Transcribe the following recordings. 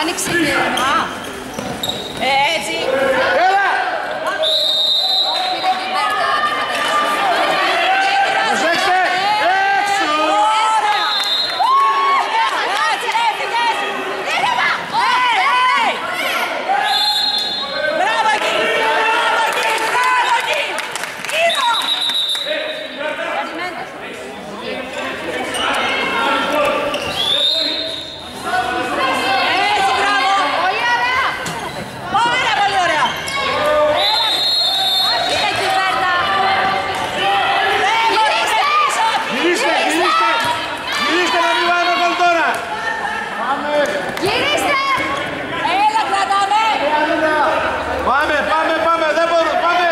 άνοιξε. Έτσι. Έλα! Πήρε την Μπέρτα. Προσέξτε! Έξω! Έτσι, έφυγες. Μπράβο εκεί. Μπράβο εκεί. Μπράβο εκεί. Ήρω. Έτσι, μπράβο. Πολύ ωραία. Πάρα πολύ ωραία. Πήρε την Μπέρτα. Γυρίστε. Γυρίστε, γυρίστε! Γυρίστε να μην πάμε γκολ τώρα! Γυρίστε. Έλα, κρατάμε. Πάμε, πάμε, πάμε! Δεν μπορούμε! Πάμε!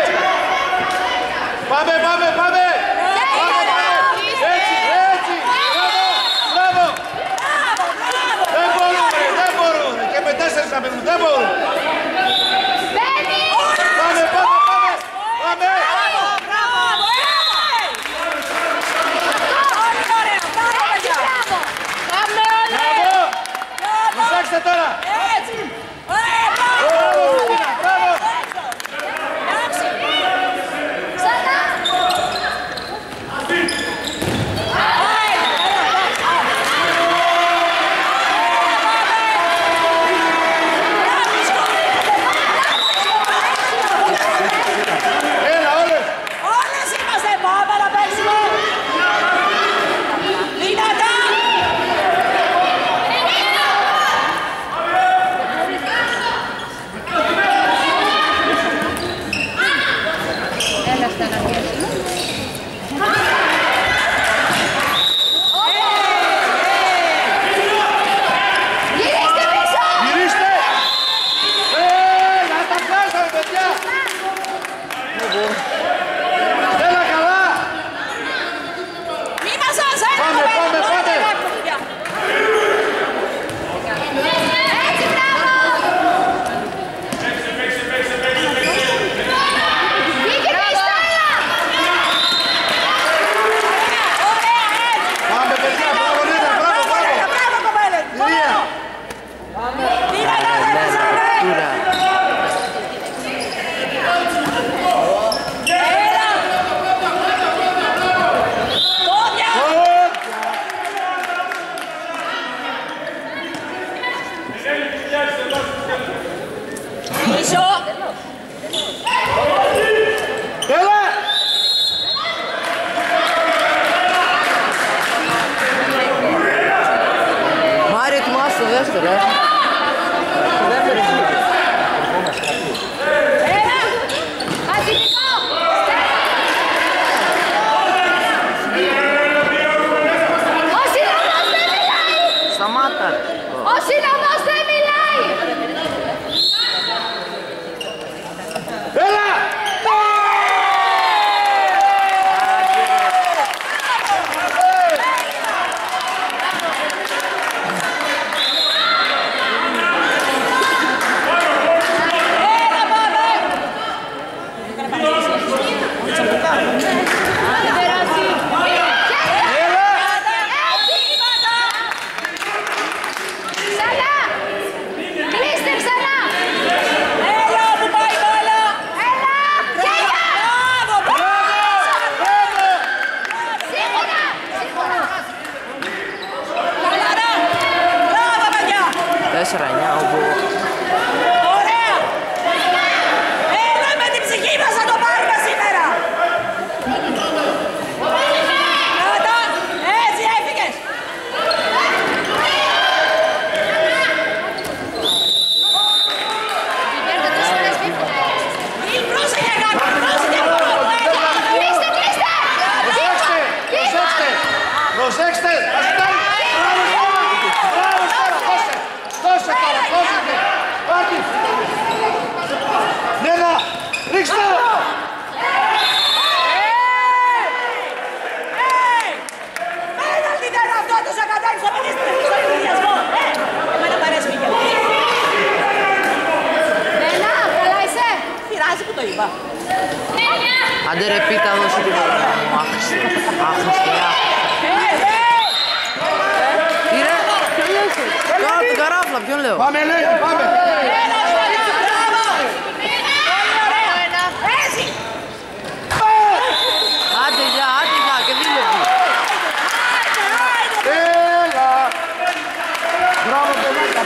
Πάμε, πάμε, πάμε! Πάμε, πάμε! Έτσι, έτσι! Μπράβο! Μπράβο! Δεν μπορούν, δεν μπορούν! Και με 4 να παίρνουν, δεν μπορούν! Μπαίνει. Πάμε, πάμε, πάμε! Πάμε! Μπράβο, μπράβο. Πολύ ωραία. Μπράβο, παιδιά. Μπράβο. Πάμε όλοι. Μπράβο! Προσέξτε τώρα! Έτσι. Μπράβο. Μπράβο, Ρουτίνα, μπράβο! Εντάξει. Ξανά. Έλα, όλες! Όλες είμαστε. Πάμε να παίξουμε. Δυνατά. Έλα στα αναγκαία σου. Γυρίστε πίσω. Γυρίστε! Να τα χάσαμε, παιδιά! Έλα καλά! Μη μας σας έλα. Πάμε, πάμε, πάμε. Έτσι, μπράβο. Βγήκε πίσω, έλα. Ωραία, έτσι. Πάμε, παιδιά! Μπράβο, Λίνα! Μπράβο, μπράβο! Μπράβο, κοπέλες. Κυρία! Δυνατά δεν παίζαμε. Έλα. Πόδια. Πίσω. Έλα! Μάρια, ετοιμάσου το δεύτερο. Το δεύτερο είναι. Έλα. Μαζιλικό. Ο σύλλογος δεν μιλάει. Σταμάτα. Ο σύλλογος δεν μιλάει. Έλα! Έλα, πάμε. Έλα! Ξανά. Κλείστε ξανά. Έλα, που πάει η μπάλα. Έλα. Γεια. Μπράβο, Μπράβο! Σίγουρα. Σίγουρα. Καλαρά. Μπράβο, παιδιά. 4-9 όπου. Ωραία. Έλα με την ψυχή μας να το πάρουμε σήμερα. Κράτα. Έτσι έφυγες. Ή πρόσεχε, αγάπη. Πρόσεχε, αγάπη. Κλείστε, κλείστε. Προσέξτε! Προσέξτε! Προσέξτε! Ας κάνει! Μπράβο τώρα! Δώσε! Δώσε τώρα! Δώσε! Πάρτι! Νένα! Ρίξτε το! Πέναλτι δεν είναι αυτό, τους ακατάξεις, θα μιλήσετε στον ενθουσιασμό. Εμένα μ' αρέσει Μίγελ. Έλα, καλά είσαι. Πειράζει που το είπα. Άντε ρε πίτα δώσε την ώρα μου. Άχρηστη. Άχρηστη. Hey, hey! Ήρε. Τώρα την καράφλα, ποιον λέω. Πάμε, Ελένη, πάμε. Έλα, μπράβο. Πολύ ωραία. Έτσι. Άντε για και δίλεπτη. Έλα. Μπράβο, παιδάκια.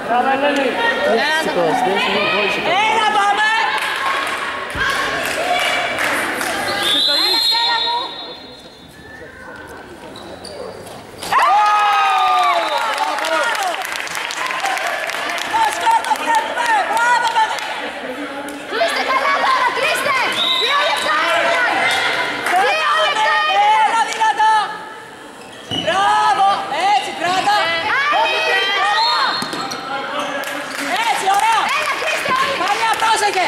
Μπράβο, Ελένη. Έλα, πάμε. Το σκόρπο βγαίνουμε. Μπράβο, παιδί. Κλείστε καλά τώρα, κλείστε! 2 λεπτά έμειναν! 2 λεπτά Έλα, δυνατά. Μπράβο. Έτσι, κράτα. Έτσι, ωραία. Έλα, κλείστε όλοι! Μαρία, πρόσεχε.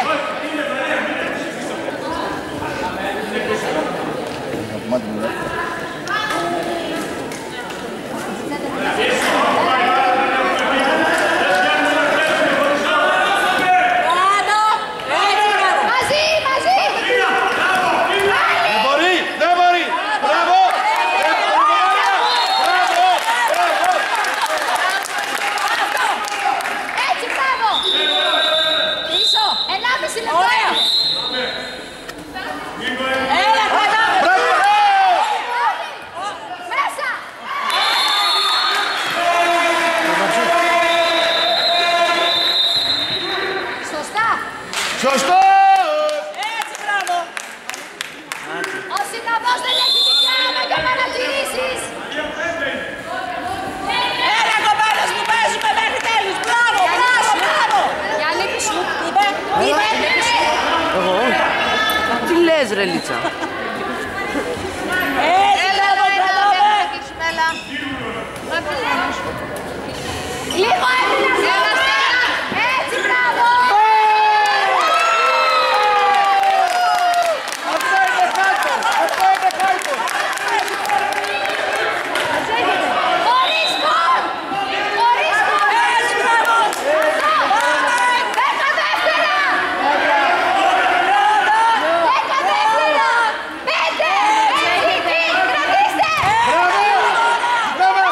Κράτα. Έτσι, κράτα. Μαζί, μαζί! Δεν μπορεί, δεν μπορεί. Μπράβο. Μπράβο, μπράβο. Έτσι, μπράβο! Πίσω. 1,5 λεπτό! Ωραία. Έλα, κράτα. Μπράβο. Μέσα! Σωστά! Σωστός. Έτσι, μπράβο. Ο συνοδός δεν έχει δικαίωμα για παρατηρήσεις! Έλα, κοπέλες που παίζουμε μέχρι τέλους. Μπράβο, μπράβο, μπράβο. Για λύπη σου! Είπε, Εγώ. Τι λες ρε Λίτσα. έτσι, μπράβο, κρατάμε. Λίγο έμεινα! Έτσι, μπράβο! Αυτό είναι κάτω. Αυτό είναι κάτω. Χωρίς γκολ! Χωρίς γκολ! Έτσι, μπράβο. 10 δεύτερα! 10 δεύτερα! 5! Έτσι, κρατήστε! Μπράβο.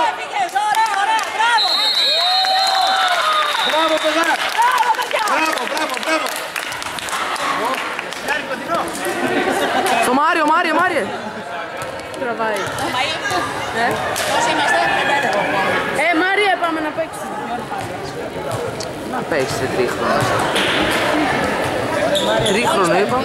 Έφυγες, ωραία, ωραία, μπράβο. Μπράβο, παιδά. Μπράβο, παιδιά. Μπράβο, μπράβο, μπράβο. Στο Μάριε. Τραβάει. Πώς είμαστε, Μάρια, πάμε να παίξουμε. Να παίξετε τρίχρονο. Τρίχρονο είπα.